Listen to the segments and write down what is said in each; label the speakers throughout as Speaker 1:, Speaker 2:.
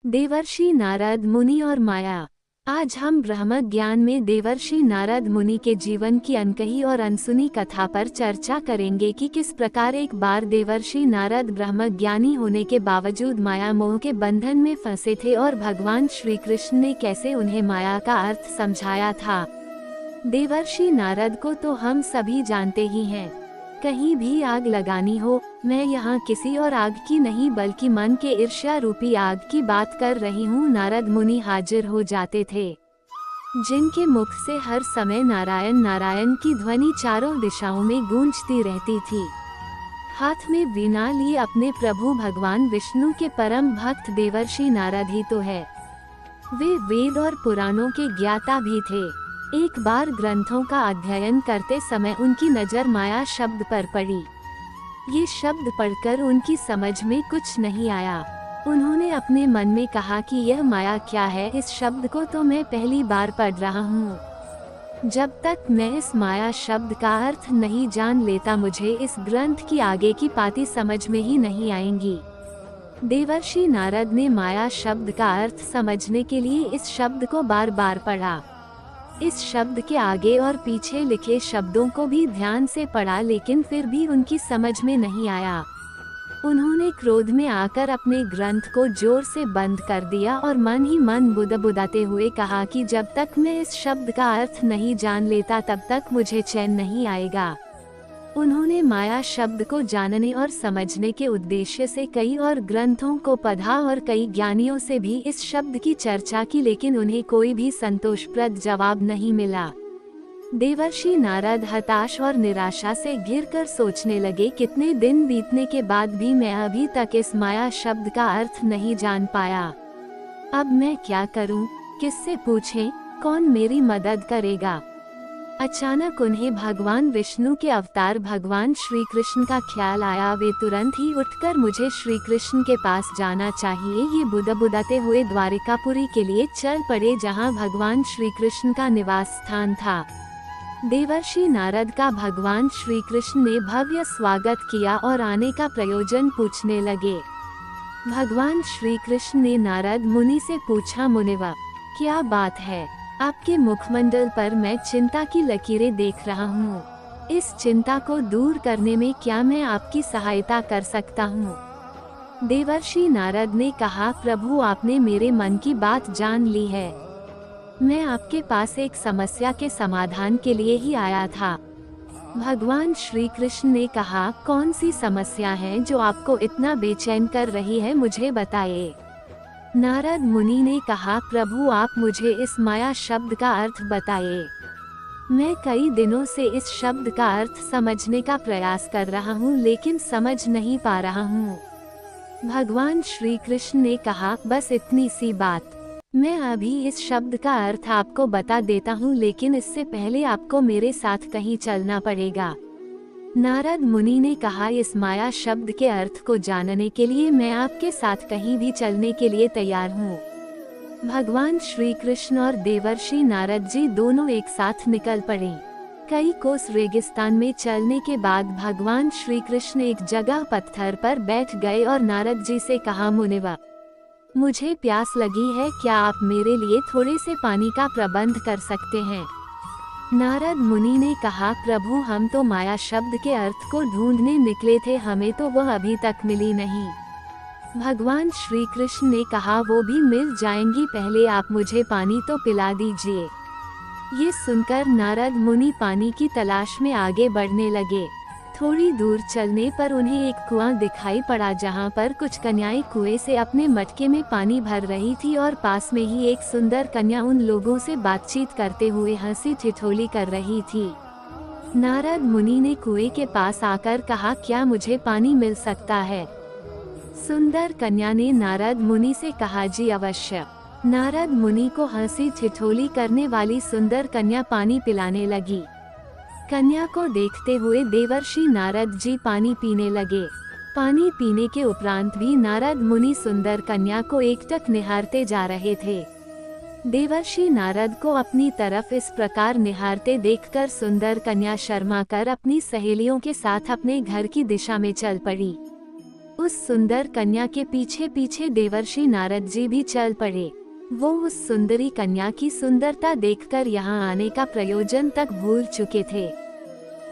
Speaker 1: देवर्षि नारद मुनि और माया। आज हम ब्रह्म ज्ञान में देवर्षि नारद मुनि के जीवन की अनकही और अनसुनी कथा पर चर्चा करेंगे कि किस प्रकार एक बार देवर्षि नारद ब्रह्म ज्ञानी होने के बावजूद माया मोह के बंधन में फंसे थे और भगवान श्री कृष्ण ने कैसे उन्हें माया का अर्थ समझाया था। देवर्षि नारद को तो हम सभी जानते ही हैं। कहीं भी आग लगानी हो, मैं यहाँ किसी और आग की नहीं बल्कि मन के ईर्ष्या रूपी आग की बात कर रही हूँ। नारद मुनि हाजिर हो जाते थे, जिनके मुख से हर समय नारायण नारायण की ध्वनि चारों दिशाओं में गूंजती रहती थी। हाथ में वीणा लिए अपने प्रभु भगवान विष्णु के परम भक्त देवर्षि नारद ही तो है। वे वेद और पुराणों के ज्ञाता भी थे। एक बार ग्रंथों का अध्ययन करते समय उनकी नजर माया शब्द पर पड़ी। ये शब्द पढ़कर उनकी समझ में कुछ नहीं आया। उन्होंने अपने मन में कहा कि यह माया क्या है, इस शब्द को तो मैं पहली बार पढ़ रहा हूँ। जब तक मैं इस माया शब्द का अर्थ नहीं जान लेता, मुझे इस ग्रंथ की आगे की पाती समझ में ही नहीं आएंगी। देवर्षि नारद ने माया शब्द का अर्थ समझने के लिए इस शब्द को बार बार पढ़ा। इस शब्द के आगे और पीछे लिखे शब्दों को भी ध्यान से पढ़ा, लेकिन फिर भी उनकी समझ में नहीं आया। उन्होंने क्रोध में आकर अपने ग्रंथ को जोर से बंद कर दिया और मन ही मन बुदबुदाते हुए कहा कि जब तक मैं इस शब्द का अर्थ नहीं जान लेता तब तक मुझे चैन नहीं आएगा। उन्होंने माया शब्द को जानने और समझने के उद्देश्य से कई और ग्रंथों को पढ़ा और कई ज्ञानियों से भी इस शब्द की चर्चा की, लेकिन उन्हें कोई भी संतोषप्रद जवाब नहीं मिला। देवर्षि नारद हताश और निराशा से घिरकर सोचने लगे, कितने दिन बीतने के बाद भी मैं अभी तक इस माया शब्द का अर्थ नहीं जान पाया। अब मैं क्या करूं? किससे पूछें? कौन मेरी मदद करेगा? अचानक उन्हें भगवान विष्णु के अवतार भगवान श्री कृष्ण का ख्याल आया। वे तुरंत ही उठकर मुझे श्री कृष्ण के पास जाना चाहिए, ये बुदबुदाते हुए द्वारिकापुरी के लिए चल पड़े, जहां भगवान श्री कृष्ण का निवास स्थान था। देवर्षि नारद का भगवान श्री कृष्ण ने भव्य स्वागत किया और आने का प्रयोजन पूछने लगे। भगवान श्री कृष्ण ने नारद मुनि से पूछा, मुनिवर, क्या बात है? आपके मुखमंडल पर मैं चिंता की लकीरें देख रहा हूँ। इस चिंता को दूर करने में क्या मैं आपकी सहायता कर सकता हूँ? देवर्षि नारद ने कहा, प्रभु, आपने मेरे मन की बात जान ली है। मैं आपके पास एक समस्या के समाधान के लिए ही आया था। भगवान श्री कृष्ण ने कहा, कौन सी समस्या है जो आपको इतना बेचैन कर रही है, मुझे बताइए। नारद मुनि ने कहा, प्रभु, आप मुझे इस माया शब्द का अर्थ बताइए। मैं कई दिनों से इस शब्द का अर्थ समझने का प्रयास कर रहा हूँ, लेकिन समझ नहीं पा रहा हूँ। भगवान श्री कृष्ण ने कहा, बस इतनी सी बात। मैं अभी इस शब्द का अर्थ आपको बता देता हूँ, लेकिन इससे पहले आपको मेरे साथ कहीं चलना पड़ेगा। नारद मुनि ने कहा, इस माया शब्द के अर्थ को जानने के लिए मैं आपके साथ कहीं भी चलने के लिए तैयार हूँ। भगवान श्री कृष्ण और देवर्षि नारद जी दोनों एक साथ निकल पड़े। कई कोस रेगिस्तान में चलने के बाद भगवान श्री कृष्ण एक जगह पत्थर पर बैठ गए और नारद जी से कहा, मुनिवर, मुझे प्यास लगी है, क्या आप मेरे लिए थोड़े से पानी का प्रबंध कर सकते हैं? नारद मुनि ने कहा, प्रभु, हम तो माया शब्द के अर्थ को ढूंढने निकले थे, हमें तो वह अभी तक मिली नहीं। भगवान श्री कृष्ण ने कहा, वो भी मिल जाएंगी, पहले आप मुझे पानी तो पिला दीजिए। ये सुनकर नारद मुनि पानी की तलाश में आगे बढ़ने लगे। थोड़ी दूर चलने पर उन्हें एक कुआं दिखाई पड़ा, जहां पर कुछ कन्याएं कुएं से अपने मटके में पानी भर रही थी और पास में ही एक सुंदर कन्या उन लोगों से बातचीत करते हुए हंसी ठिठोली कर रही थी। नारद मुनि ने कुएं के पास आकर कहा, क्या मुझे पानी मिल सकता है? सुंदर कन्या ने नारद मुनि से कहा, जी अवश्य। नारद मुनि को हंसी ठिठोली करने वाली सुंदर कन्या पानी पिलाने लगी। कन्या को देखते हुए देवर्षि नारद जी पानी पीने लगे। पानी पीने के उपरांत भी नारद मुनि सुंदर कन्या को एकटक निहारते जा रहे थे। देवर्षि नारद को अपनी तरफ इस प्रकार निहारते देखकर सुंदर कन्या शर्मा कर अपनी सहेलियों के साथ अपने घर की दिशा में चल पड़ी। उस सुंदर कन्या के पीछे पीछे देवर्षि नारद जी भी चल पड़े। वो उस सुंदरी कन्या की सुंदरता देखकर यहाँ आने का प्रयोजन तक भूल चुके थे।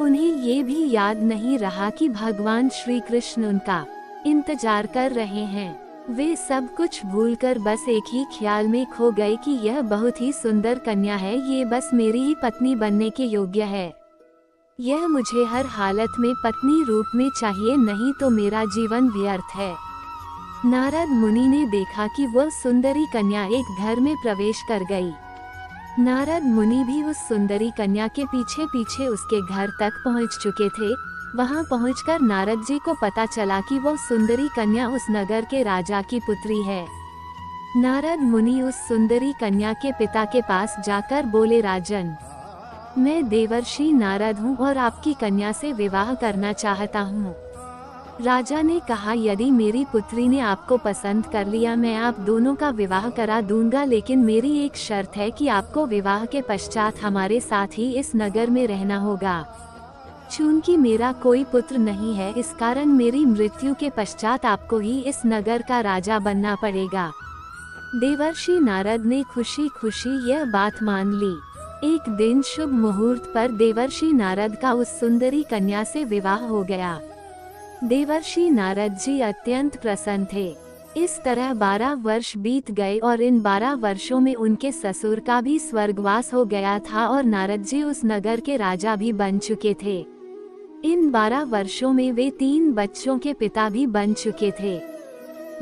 Speaker 1: उन्हें ये भी याद नहीं रहा कि भगवान श्री कृष्ण उनका इंतजार कर रहे हैं। वे सब कुछ भूलकर बस एक ही ख्याल में खो गए कि यह बहुत ही सुंदर कन्या है, ये बस मेरी ही पत्नी बनने के योग्य है। यह मुझे हर हालत में पत्नी रूप में चाहिए, नहीं तो मेरा जीवन व्यर्थ है। नारद मुनि ने देखा कि वह सुंदरी कन्या एक घर में प्रवेश कर गई। नारद मुनि भी उस सुंदरी कन्या के पीछे पीछे उसके घर तक पहुंच चुके थे। वहां पहुंचकर नारद जी को पता चला कि वह सुंदरी कन्या उस नगर के राजा की पुत्री है। नारद मुनि उस सुंदरी कन्या के पिता के पास जाकर बोले, राजन, मैं देवर्षि नारद हूँ और आपकी कन्या से विवाह करना चाहता हूँ। राजा ने कहा, यदि मेरी पुत्री ने आपको पसंद कर लिया मैं आप दोनों का विवाह करा दूंगा, लेकिन मेरी एक शर्त है कि आपको विवाह के पश्चात हमारे साथ ही इस नगर में रहना होगा। चूंकि मेरा कोई पुत्र नहीं है, इस कारण मेरी मृत्यु के पश्चात आपको ही इस नगर का राजा बनना पड़ेगा। देवर्षि नारद ने खुशी खुशी यह बात मान ली। एक दिन शुभ मुहूर्त पर देवर्षि नारद का उस सुंदरी कन्या से विवाह हो गया। देवर्षि नारद जी अत्यंत प्रसन्न थे। इस तरह 12 वर्ष बीत गए और इन 12 वर्षों में उनके ससुर का भी स्वर्गवास हो गया था और नारद जी उस नगर के राजा भी बन चुके थे। इन 12 वर्षों में वे 3 बच्चों के पिता भी बन चुके थे।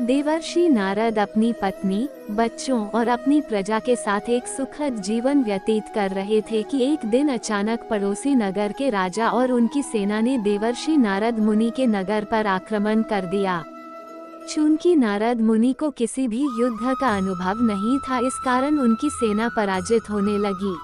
Speaker 1: देवर्षि नारद अपनी पत्नी, बच्चों और अपनी प्रजा के साथ एक सुखद जीवन व्यतीत कर रहे थे कि एक दिन अचानक पड़ोसी नगर के राजा और उनकी सेना ने देवर्षि नारद मुनि के नगर पर आक्रमण कर दिया। चूंकि नारद मुनि को किसी भी युद्ध का अनुभव नहीं था, इस कारण उनकी सेना पराजित होने लगी।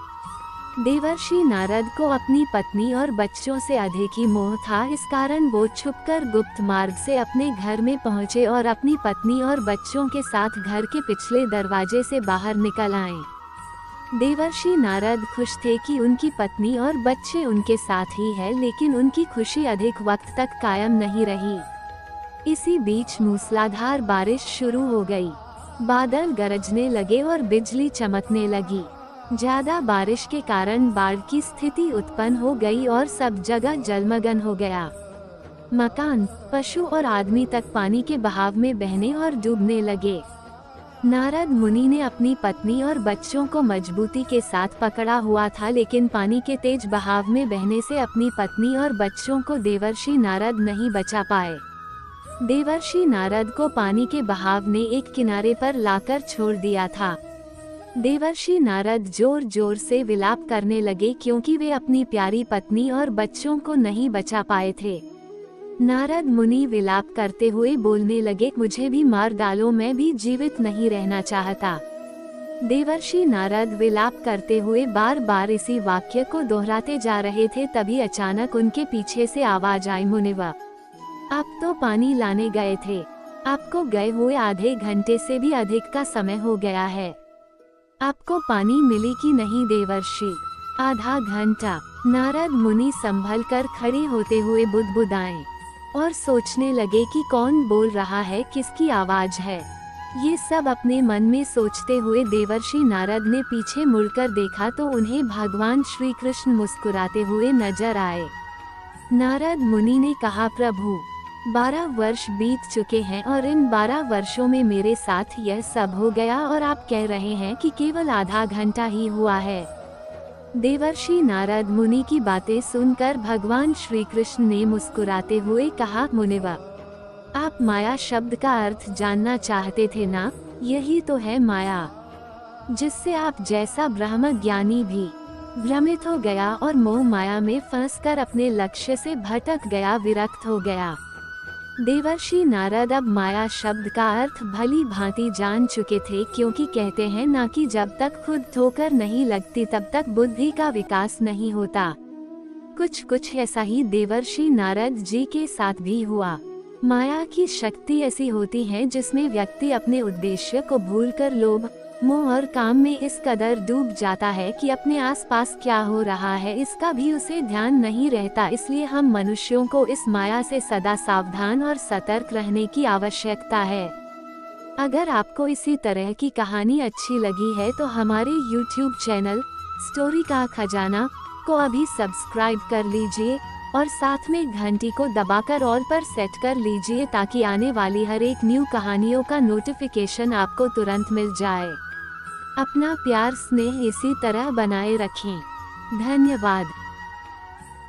Speaker 1: देवर्षि नारद को अपनी पत्नी और बच्चों से अधिक ही मोह था, इस कारण वो छुपकर गुप्त मार्ग से अपने घर में पहुंचे और अपनी पत्नी और बच्चों के साथ घर के पिछले दरवाजे से बाहर निकल आए। देवर्षि नारद खुश थे कि उनकी पत्नी और बच्चे उनके साथ ही है, लेकिन उनकी खुशी अधिक वक्त तक कायम नहीं रही। इसी बीच मूसलाधार बारिश शुरू हो गई। बादल गरजने लगे और बिजली चमकने लगी। ज्यादा बारिश के कारण बाढ़ की स्थिति उत्पन्न हो गई और सब जगह जलमग्न हो गया। मकान, पशु और आदमी तक पानी के बहाव में बहने और डूबने लगे। नारद मुनि ने अपनी पत्नी और बच्चों को मजबूती के साथ पकड़ा हुआ था, लेकिन पानी के तेज बहाव में बहने से अपनी पत्नी और बच्चों को देवर्षि नारद नहीं बचा पाए। देवर्षि नारद को पानी के बहाव ने एक किनारे पर लाकर छोड़ दिया था। देवर्षि नारद जोर जोर से विलाप करने लगे क्योंकि वे अपनी प्यारी पत्नी और बच्चों को नहीं बचा पाए थे। नारद मुनि विलाप करते हुए बोलने लगे, मुझे भी मार डालो, मैं भी जीवित नहीं रहना चाहता। देवर्षि नारद विलाप करते हुए बार बार इसी वाक्य को दोहराते जा रहे थे, तभी अचानक उनके पीछे से आवाज आई, मुनिवर, आप तो पानी लाने गए थे, आपको गए हुए आधे घंटे से भी अधिक का समय हो गया है, आपको पानी मिली कि नहीं? देवर्षि, आधा घंटा। नारद मुनि संभल कर खड़े होते हुए बुदबुदाए और सोचने लगे कि कौन बोल रहा है, किसकी आवाज है। ये सब अपने मन में सोचते हुए देवर्षि नारद ने पीछे मुड़कर देखा तो उन्हें भगवान श्री कृष्ण मुस्कुराते हुए नजर आए। नारद मुनि ने कहा, प्रभु, 12 वर्ष बीत चुके हैं और इन 12 वर्षों में मेरे साथ यह सब हो गया और आप कह रहे हैं कि केवल आधा घंटा ही हुआ है। देवर्षि नारद मुनि की बातें सुनकर भगवान श्री कृष्ण ने मुस्कुराते हुए कहा, मुनिवर, आप माया शब्द का अर्थ जानना चाहते थे ना? यही तो है माया, जिससे आप जैसा ब्रह्म ज्ञानी भी भ्रमित हो गया और मोह माया में फंसकर अपने लक्ष्य से भटक गया, विरक्त हो गया। देवर्षि नारद अब माया शब्द का अर्थ भली भांति जान चुके थे, क्योंकि कहते हैं ना कि जब तक खुद ठोकर नहीं लगती तब तक बुद्धि का विकास नहीं होता। कुछ ऐसा ही देवर्षि नारद जी के साथ भी हुआ। माया की शक्ति ऐसी होती है जिसमें व्यक्ति अपने उद्देश्य को भूलकर लोभ, मोह और काम में इस कदर डूब जाता है कि अपने आसपास क्या हो रहा है इसका भी उसे ध्यान नहीं रहता। इसलिए हम मनुष्यों को इस माया से सदा सावधान और सतर्क रहने की आवश्यकता है। अगर आपको इसी तरह की कहानी अच्छी लगी है तो हमारे YouTube चैनल स्टोरी का खजाना को अभी सब्सक्राइब कर लीजिए और साथ में घंटी को दबाकर ऑल पर सेट कर लीजिए ताकि आने वाली हर एक न्यू कहानियों का नोटिफिकेशन आपको तुरंत मिल जाए। अपना प्यार स्नेह इसी तरह बनाए रखें। धन्यवाद।